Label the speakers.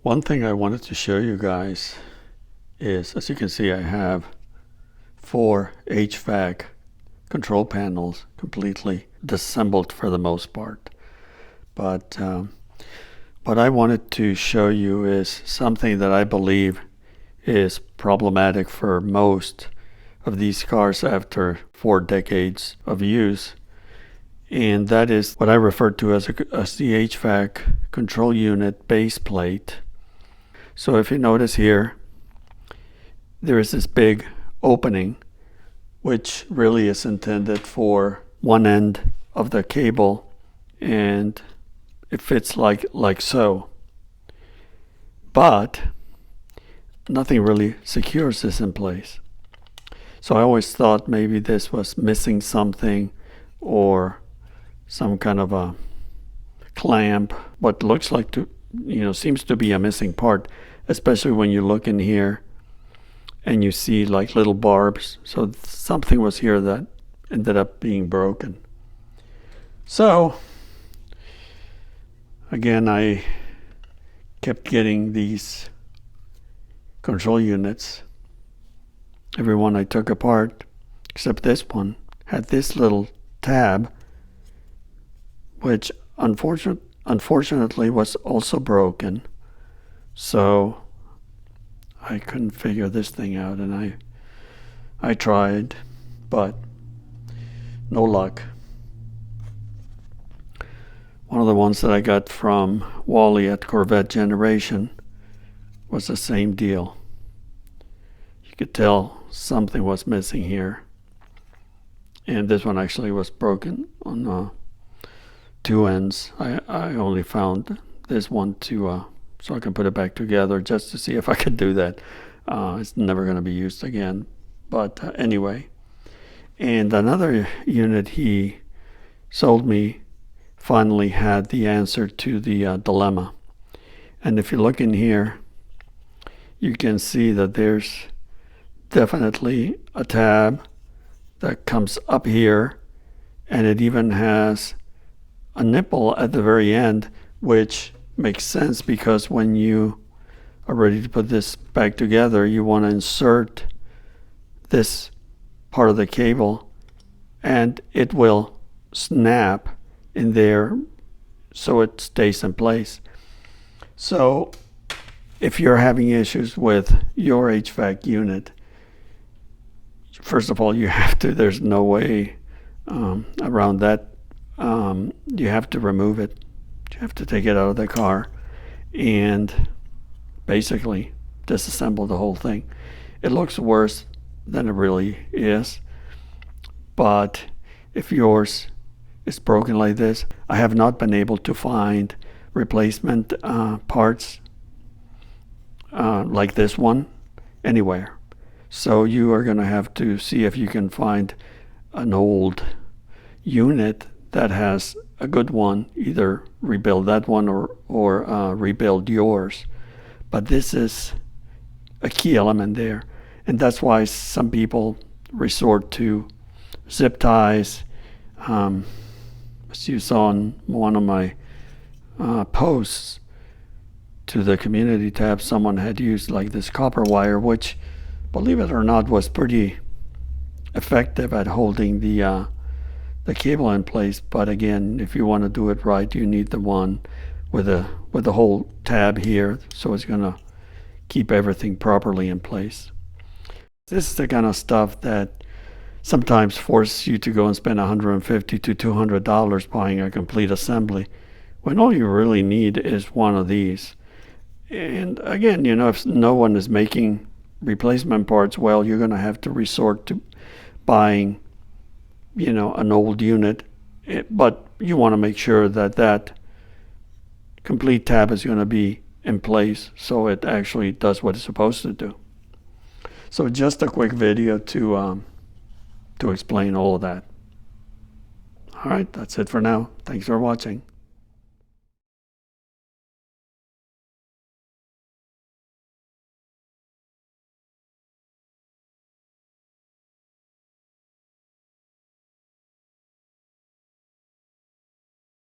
Speaker 1: One thing I wanted to show you guys is, as you can see, I have 4 HVAC control panels completely disassembled for the most part. But what I wanted to show you is something that I believe is problematic for most of these cars after 4 decades of use. And that is what I refer to as the HVAC control unit base plate. So if you notice here, there is this big opening, which really is intended for one end of the cable, and it fits like so. But nothing really secures this in place. So I always thought maybe this was missing something, or some kind of a clamp, what looks like to, seems to be a missing part, especially when you look in here and you see like little barbs. So something was here that ended up being broken. So again, I kept getting these control units. Every one I took apart, except this one, had this little tab, which unfortunately was also broken. So I couldn't figure this thing out, and I tried, but no luck. One of the ones that I got from Wally at Corvette Generation was the same deal. You could tell something was missing here, and this one actually was broken on 2 ends. I only found this one to so I can put it back together, just to see if I could do that. It's never going to be used again, but anyway. And another unit he sold me finally had the answer to the dilemma. And if you look in here, you can see that there's definitely a tab that comes up here, and it even has a nipple at the very end, which makes sense because when you are ready to put this back together, you want to insert this part of the cable, and it will snap in there so it stays in place. So if you're having issues with your HVAC unit, first of all, you have to, there's no way around that. You have to remove it. You have to take it out of the car and basically disassemble the whole thing. It looks worse than it really is, but if yours is broken like this, I have not been able to find replacement parts like this one anywhere. So you are going to have to see if you can find an old unit that has a good one, either rebuild that one or rebuild yours. But this is a key element there, and that's why some people resort to zip ties. As you saw on one of my posts to the community tab, someone had used like this copper wire, which, believe it or not, was pretty effective at holding the cable in place. But again, if you want to do it right, you need the one with the whole tab here, so it's going to keep everything properly in place. This is the kind of stuff that sometimes forces you to go and spend $150 to $200 buying a complete assembly, when all you really need is one of these. And again, if no one is making replacement parts, well, you're going to have to resort to buying an old unit, but you want to make sure that that complete tab is going to be in place so it actually does what it's supposed to do. So just a quick video to explain all of that. All right, that's it for now. Thanks for watching.